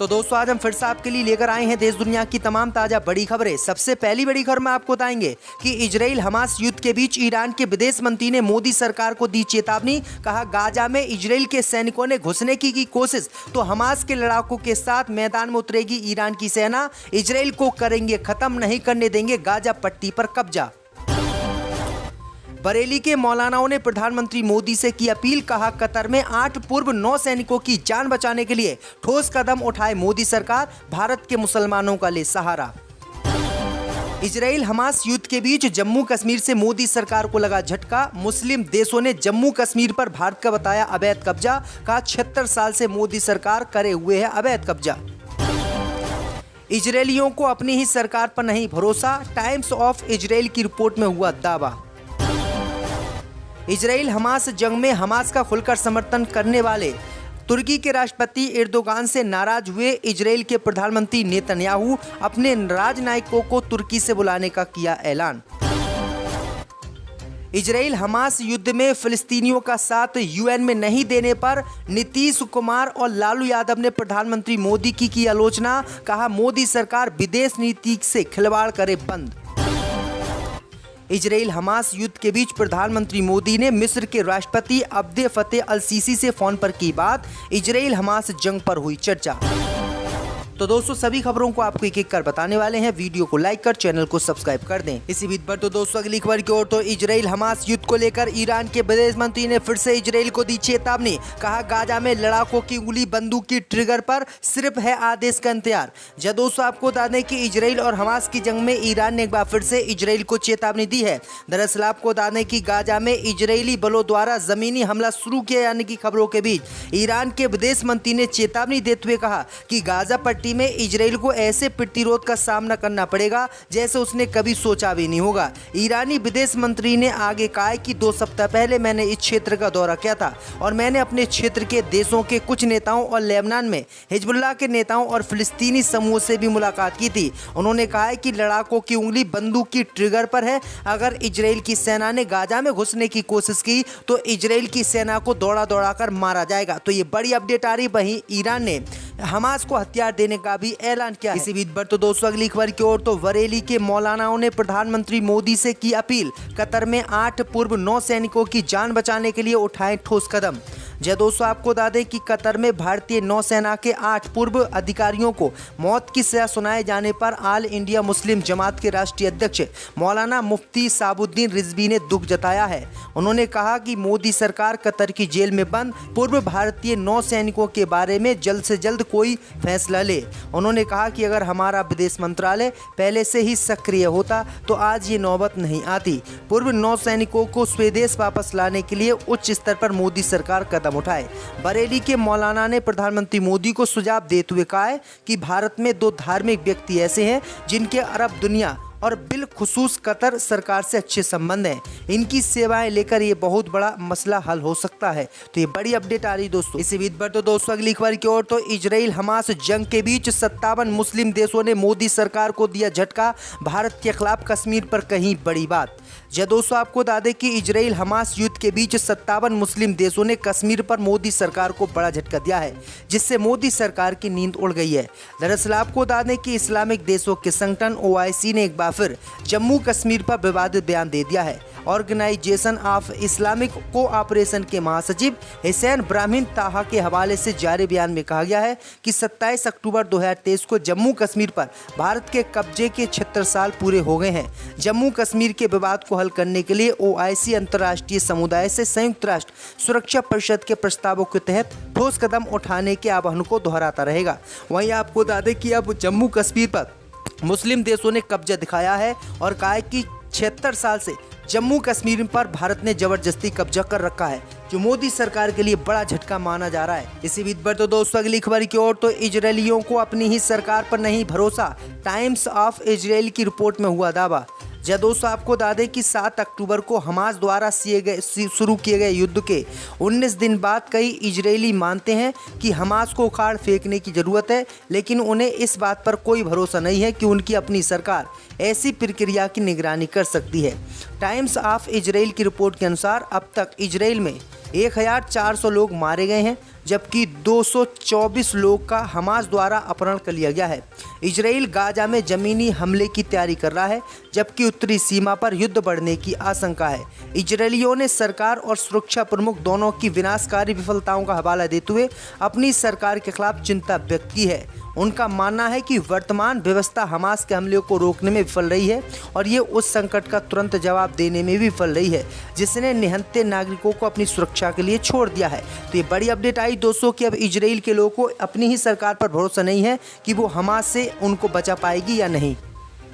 तो दोस्तों आज हम फिर से आपके लिए लेकर आए हैं देश दुनिया की तमाम ताजा बड़ी खबरें। सबसे पहली बड़ी खबर में आपको बताएंगे कि इजराइल हमास युद्ध के बीच ईरान के विदेश मंत्री ने मोदी सरकार को दी चेतावनी। कहा गाजा में इजराइल के सैनिकों ने घुसने की कोशिश तो हमास के लड़ाकों के साथ मैदान में उतरेगी ईरान की सेना। इजराइल को करेंगे खत्म, नहीं करने देंगे गाजा पट्टी पर कब्जा। बरेली के मौलानाओं ने प्रधानमंत्री मोदी से की अपील। कहा कतर में 8 पूर्व नौसैनिकों की जान बचाने के लिए ठोस कदम उठाए मोदी सरकार, भारत के मुसलमानों का ले सहारा। इजराइल हमास युद्ध के बीच जम्मू कश्मीर से मोदी सरकार को लगा झटका। मुस्लिम देशों ने जम्मू कश्मीर पर भारत का बताया अवैध कब्जा। कहा 76 साल से मोदी सरकार करे हुए है अवैध कब्जा। इजरायलियों को अपनी ही सरकार पर नहीं भरोसा, टाइम्स ऑफ इजराइल की रिपोर्ट में हुआ दावा। इजराइल हमास जंग में हमास का खुलकर समर्थन करने वाले तुर्की के राष्ट्रपति एर्दोगान से नाराज हुए इजराइल के प्रधानमंत्री नेतन्याहू। अपने राजनयिकों को तुर्की से बुलाने का किया ऐलान। इजराइल हमास युद्ध में फिलिस्तीनियों का साथ यूएन में नहीं देने पर नीतीश कुमार और लालू यादव ने प्रधानमंत्री मोदी की आलोचना। कहा मोदी सरकार विदेश नीति से खिलवाड़ करे बंद। इजराइल हमास युद्ध के बीच प्रधानमंत्री मोदी ने मिस्र के राष्ट्रपति अब्दे फतेह अल सीसी से फोन पर की बात। इजराइल हमास जंग पर हुई चर्चा। तो दोस्तों सभी खबरों को आपको एक एक कर बताने वाले हैं। वीडियो को लाइक कर चैनल को सब्सक्राइब कर दें। इसी बीच पर तो दोस्तों अगली खबर की ओर तो इजराइल हमास युद्ध को लेकर ईरान के विदेश मंत्री ने फिर से इजराइल को दी चेतावनी। कहा गाजा में लड़ाकों की उंगली बंदूक की ट्रिगर पर, सिर्फ है आदेश का इंतजार। जब दोस्तों आपको बता दें कि इजराइल और हमास की जंग में ईरान ने एक बार फिर से इजराइल को चेतावनी दी है। दरअसल आपको बता दें कि गाजा में इजरायली बलों द्वारा जमीनी हमला शुरू किए जाने की खबरों के बीच ईरान के विदेश मंत्री ने चेतावनी देते हुए कहा कि गाजा पट्टी में इजराइल को ऐसे प्रतिरोध का सामना करना पड़ेगा जैसे उसने कभी सोचा भी नहीं होगा। ईरानी विदेश मंत्री ने आगे कहा कि 2 सप्ताह पहले मैंने इस क्षेत्र का दौरा किया था और मैंने अपने क्षेत्र के देशों के कुछ नेताओं और लेबनान में हिजबुल्लाह के नेताओं और फिलिस्तीनी समूह से भी मुलाकात की थी। उन्होंने कहा है कि लड़ाकों की उंगली बंदूक की ट्रिगर पर है। अगर इजराइल की सेना ने गाजा में घुसने की कोशिश की तो इजराइल की सेना को दौड़ा दौड़ा कर मारा जाएगा। तो ये बड़ी अपडेट आ रही। वहीं ईरान ने हमास को हथियार देने का भी ऐलान किया। इसी बीच पर तो दोस्तों अगली खबर की ओर तो बरेली के मौलानाओं ने प्रधानमंत्री मोदी से की अपील। कतर में 8 पूर्व नौसैनिकों की जान बचाने के लिए उठाएं ठोस कदम। जय दोस्तों आपको बता दें कि कतर में भारतीय नौसेना के 8 पूर्व अधिकारियों को मौत की सजा सुनाए जाने पर ऑल इंडिया मुस्लिम जमात के राष्ट्रीय अध्यक्ष मौलाना मुफ्ती साबुद्दीन रिजवी ने दुख जताया है। उन्होंने कहा कि मोदी सरकार कतर की जेल में बंद पूर्व भारतीय नौसैनिकों के बारे में जल्द से जल्द कोई फैसला ले। उन्होंने कहा कि अगर हमारा विदेश मंत्रालय पहले से ही सक्रिय होता तो आज ये नौबत नहीं आती। पूर्व नौसैनिकों को स्वदेश वापस लाने के लिए उच्च स्तर पर मोदी सरकार कदम उठाए। बरेली के मौलाना ने प्रधानमंत्री मोदी को सुझाव देते हुए कहा है कि भारत में 2 धार्मिक व्यक्ति ऐसे हैं जिनके अरब दुनिया और बिलखुसूस कतर सरकार से अच्छे संबंध हैं। इनकी सेवाएं लेकर ये बहुत बड़ा मसला हल हो सकता है। तो ये बड़ी अपडेट आ रही दोस्तों। इसी बीच पर तो दोस्तों अगली खबर की ओर तो इजराइल हमास जंग के बीच 57 मुस्लिम देशों ने मोदी सरकार को दिया झटका। भारत के खिलाफ कश्मीर पर कहीं बड़ी बात। जब दोस्तों आपको बता दें कि इजराइल हमास युद्ध के बीच 57 मुस्लिम देशों ने कश्मीर पर मोदी सरकार को बड़ा झटका दिया है, जिससे मोदी सरकार की नींद उड़ गई है। दरअसल आपको बता दें कि इस्लामिक देशों के संगठन OIC ने एक बार फिर जम्मू कश्मीर पर विवादित बयान दे दिया है। ऑर्गेनाइजेशन ऑफ इस्लामिक कोऑपरेशन के महासचिव हुसैन ब्राह्मण ताहा के हवाले से जारी बयान में कहा गया है कि 27 अक्टूबर 2023 को जम्मू कश्मीर पर भारत के कब्जे के 76 साल पूरे हो गए हैं। जम्मू कश्मीर के विवाद को हल करने के लिए OIC अंतर्राष्ट्रीय समुदाय से संयुक्त राष्ट्र सुरक्षा परिषद के प्रस्तावों के तहत ठोस कदम उठाने के आह्वान को दोहराता रहेगा। वहीं आपको बता दें कि अब जम्मू कश्मीर पर मुस्लिम देशों ने कब्जा दिखाया है और कहा है कि 76 साल से जम्मू कश्मीर पर भारत ने जबरदस्ती कब्जा कर रखा है, जो मोदी सरकार के लिए बड़ा झटका माना जा रहा है। इसी बीच पर तो दोस्तों अगली खबर की ओर तो इजरायलियों को अपनी ही सरकार पर नहीं भरोसा, टाइम्स ऑफ इजराइल की रिपोर्ट में हुआ दावा। जब दोस्तों आपको बता दें कि 7 अक्टूबर को हमास द्वारा शुरू किए गए युद्ध के 19 दिन बाद कई इजरायली मानते हैं कि हमास को उखाड़ फेंकने की ज़रूरत है, लेकिन उन्हें इस बात पर कोई भरोसा नहीं है कि उनकी अपनी सरकार ऐसी प्रक्रिया की निगरानी कर सकती है। टाइम्स ऑफ इजराइल की रिपोर्ट के अनुसार अब तक इजराइल में 1400 लोग मारे गए हैं, जबकि 224 लोग का हमास द्वारा अपहरण कर लिया गया है। इजराइल गाजा में जमीनी हमले की तैयारी कर रहा है, जबकि उत्तरी सीमा पर युद्ध बढ़ने की आशंका है। इजरायलियों ने सरकार और सुरक्षा प्रमुख दोनों की विनाशकारी विफलताओं का हवाला देते हुए अपनी सरकार के खिलाफ चिंता व्यक्त की है। उनका मानना है कि वर्तमान व्यवस्था हमास के हमले को रोकने में विफल रही है और ये उस संकट का तुरंत जवाब देने में भी विफल रही है जिसने निहत्थे नागरिकों को अपनी सुरक्षा के लिए छोड़ दिया है। तो ये बड़ी अपडेट आई दोस्तों कि अब इजराइल के लोगों को अपनी ही सरकार पर भरोसा नहीं है कि वो हमास से उनको बचा पाएगी या नहीं।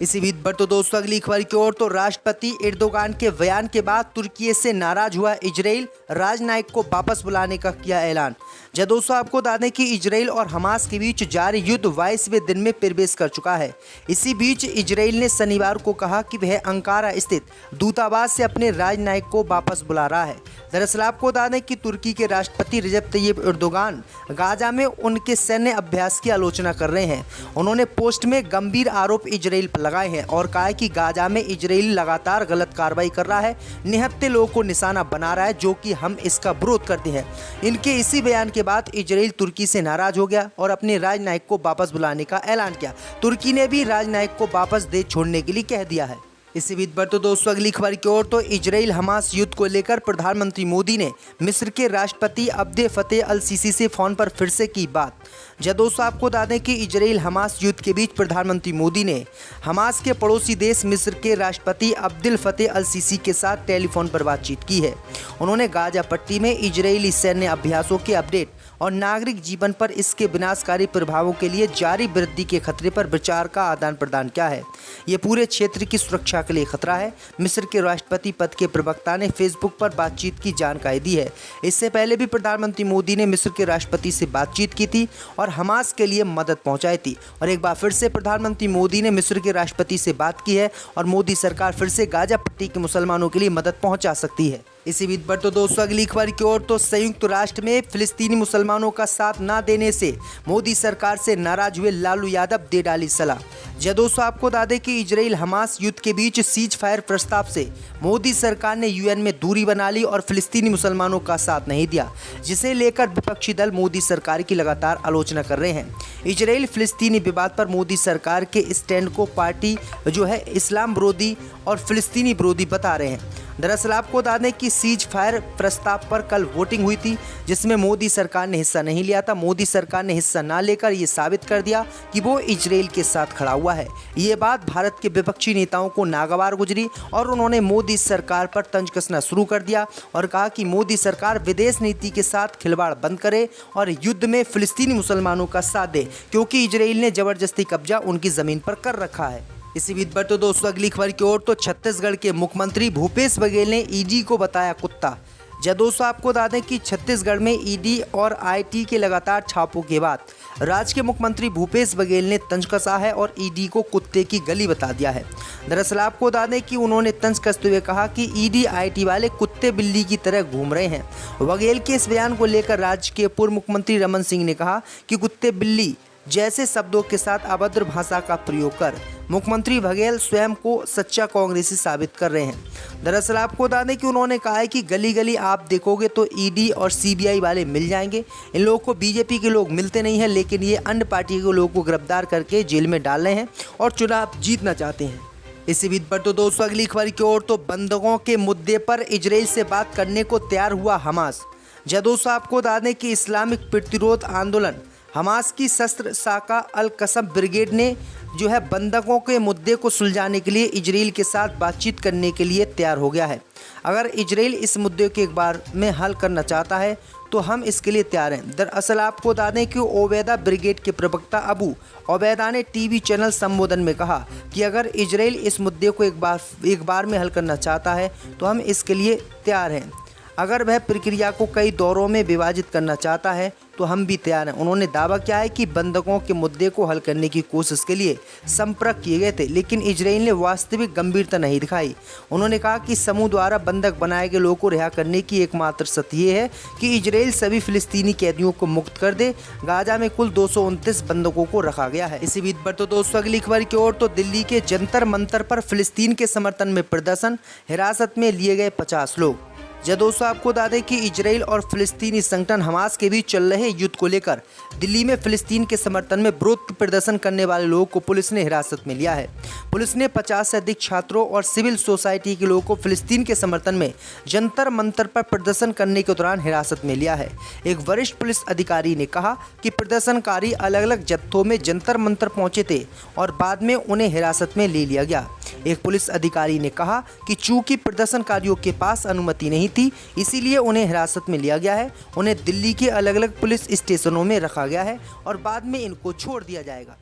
इसी बीच बढ़ते दोस्तों अगली खबर की ओर, तो राष्ट्रपति एर्दोगान के बयान के बाद तुर्की से नाराज हुआ इजराइल, राजनायक को वापस बुलाने का किया ऐलान। जब दोस्तों आपको बता दें कि इजराइल और हमास के बीच जारी युद्ध 22वें दिन में प्रवेश कर चुका है। इसी बीच इजराइल ने शनिवार को कहा कि वह अंकारा स्थित दूतावास से अपने राजनायक को वापस बुला रहा है। दरअसल आपको बता दें कि तुर्की के राष्ट्रपति रजब तैयब एर्दोगान गाजा में उनके सैन्य अभ्यास की आलोचना कर रहे हैं। उन्होंने पोस्ट में गंभीर आरोप इजराइल पर लगाए हैं और कहा है कि गाजा में इजराइल लगातार गलत कार्रवाई कर रहा है, निहत्थे लोगों को निशाना बना रहा है, जो कि हम इसका विरोध करते हैं। इनके इसी बयान के बाद इजराइल तुर्की से नाराज हो गया और अपने राजनायक को वापस बुलाने का ऐलान किया। तुर्की ने भी राजनायक को वापस देश छोड़ने के लिए कह दिया है। इसी बीच बढ़ते दोस्तों अगली खबर की ओर, तो इजराइल हमास युद्ध को लेकर प्रधानमंत्री मोदी ने मिस्र के राष्ट्रपति अब्दे फतेह अल सीसी से फोन पर फिर से की बात। जब दोस्तों आपको बता दें कि इजराइल हमास युद्ध के बीच प्रधानमंत्री मोदी ने हमास के पड़ोसी देश मिस्र के राष्ट्रपति अब्दुल फतेह अल सीसी के साथ टेलीफोन पर बातचीत की है। उन्होंने गाजा पट्टी में इजरायली सैन्य अभ्यासों के अपडेट और नागरिक जीवन पर इसके विनाशकारी प्रभावों के लिए जारी वृद्धि के खतरे पर विचार का आदान प्रदान किया है। ये पूरे क्षेत्र की सुरक्षा के लिए खतरा है, मिस्र के राष्ट्रपति पद के प्रवक्ता ने फेसबुक पर बातचीत की जानकारी दी है। इससे पहले भी प्रधानमंत्री मोदी ने मिस्र के राष्ट्रपति से बातचीत की थी और हमास के लिए मदद पहुंचाई थी। और एक बार फिर से प्रधानमंत्री मोदी ने मिस्र के राष्ट्रपति से बात की है और मोदी सरकार फिर से गाजा पट्टी के मुसलमानों के लिए मदद पहुंचा सकती है। इसी बीच बढ़ते दोस्तों अगली खबर की ओर, तो संयुक्त राष्ट्र में फिलिस्तीनी मुसलमानों का साथ न देने से मोदी सरकार से नाराज हुए लालू यादव दे डाली सलाह। जब दोस्तों आपको बता दें कि इजराइल हमास युद्ध के बीच सीज फायर प्रस्ताव से मोदी सरकार ने यूएन में दूरी बना ली और फिलिस्तीनी मुसलमानों का साथ नहीं दिया, जिसे लेकर विपक्षी दल मोदी सरकार की लगातार आलोचना कर रहे हैं। इजराइल फिलिस्तीनी विवाद पर मोदी सरकार के स्टैंड को पार्टी जो है इस्लाम विरोधी और फिलिस्तीनी विरोधी बता रहे हैं। दरअसल आपको बता दें कि सीज फायर प्रस्ताव पर कल वोटिंग हुई थी, जिसमें मोदी सरकार ने हिस्सा नहीं लिया था। मोदी सरकार ने हिस्सा ना लेकर ये साबित कर दिया कि वो इजराइल के साथ खड़ा हुआ है। ये बात भारत के विपक्षी नेताओं को नागवार गुजरी और उन्होंने मोदी सरकार पर तंज कसना शुरू कर दिया और कहा कि मोदी सरकार विदेश नीति के साथ खिलवाड़ बंद करे और युद्ध में फिलिस्तीनी मुसलमानों का साथ दे, क्योंकि इजराइल ने जबरदस्ती कब्जा उनकी जमीन पर कर रखा है। इसी बीच बढ़ते दोस्तों अगली खबर की ओर, तो छत्तीसगढ़ के मुख्यमंत्री भूपेश बघेल ने ईडी को बताया कुत्ता। जब दोस्तों आपको बता दें कि छत्तीसगढ़ में ईडी और आईटी के लगातार छापों के बाद राज्य के मुख्यमंत्री भूपेश बघेल ने तंज कसा है और ईडी को कुत्ते की गली बता दिया है। दरअसल आपको बता दें कि उन्होंने तंज कसते हुए कहा कि ईडी आईटी वाले कुत्ते बिल्ली की तरह घूम रहे हैं। बघेल के इस बयान को लेकर राज्य के पूर्व मुख्यमंत्री रमन सिंह ने कहा कि कुत्ते बिल्ली जैसे शब्दों के साथ अभद्र भाषा का प्रयोग कर मुख्यमंत्री बघेल स्वयं को सच्चा कांग्रेसी साबित कर रहे हैं। दरअसल आपको बता दें कि उन्होंने कहा है कि गली गली आप देखोगे तो ईडी और सीबीआई वाले मिल जाएंगे। इन लोगों को बीजेपी के लोग मिलते नहीं हैं, लेकिन ये अन्य पार्टी के लोगों को गिरफ्तार करके जेल में डाल रहे हैं और चुनाव जीतना चाहते हैं। इसी बीच पर तो दोस्तों अगली खबर की ओर, तो बंधकों के मुद्दे पर इजराइल से बात करने को तैयार हुआ हमास। जब दोस्तों आपको बता दें कि इस्लामिक प्रतिरोध आंदोलन हमास की शस्त्र शाखा अल कसम ब्रिगेड ने जो है बंधकों के मुद्दे को सुलझाने के लिए इजराइल के साथ बातचीत करने के लिए तैयार हो गया है। अगर इजराइल इस मुद्दे को एक बार में हल करना चाहता है तो हम इसके लिए तैयार हैं। दरअसल आपको बता दें कि ओबैदा ब्रिगेड के प्रवक्ता अबू ओबैदा ने टीवी चैनल संबोधन में कहा कि अगर इजराइल इस मुद्दे को एक बार में हल करना चाहता है तो हम इसके लिए तैयार हैं। अगर वह प्रक्रिया को कई दौरों में विभाजित करना चाहता है तो हम भी तैयार हैं। उन्होंने दावा किया है कि बंधकों के मुद्दे को हल करने की कोशिश के लिए संपर्क किए गए थे, लेकिन इजराइल ने वास्तविक गंभीरता नहीं दिखाई। उन्होंने कहा कि समूह द्वारा बंधक बनाए गए लोगों को रिहा करने की एकमात्र शर्त ये है कि इजराइल सभी फिलिस्तीनी कैदियों को मुक्त कर दे। गाजा में कुल 229 बंधकों को रखा गया है। इसी बीच पर तो दोस्तों अगली खबर की ओर, तो दिल्ली के जंतर मंतर पर फिलिस्तीन के समर्थन में प्रदर्शन, हिरासत में लिए गए 50 लोग। जब दोस्तों आपको बता दें कि इजराइल और फिलिस्तीनी संगठन हमास के बीच चल रहे युद्ध को लेकर दिल्ली में फिलिस्तीन के समर्थन में विरोध प्रदर्शन करने वाले लोगों को पुलिस ने हिरासत में लिया है। पुलिस ने 50 से अधिक छात्रों और सिविल सोसाइटी के लोगों को फिलिस्तीन के समर्थन में जंतर मंतर पर प्रदर्शन करने के दौरान हिरासत में लिया है। एक वरिष्ठ पुलिस अधिकारी ने कहा कि प्रदर्शनकारी अलग अलग जत्थों में जंतर मंतर पहुंचे थे और बाद में उन्हें हिरासत में ले लिया गया। एक पुलिस अधिकारी ने कहा कि चूंकि प्रदर्शनकारियों के पास अनुमति नहीं थी, इसीलिए उन्हें हिरासत में लिया गया है। उन्हें दिल्ली के अलग अलग पुलिस स्टेशनों में रखा गया है और बाद में इनको छोड़ दिया जाएगा।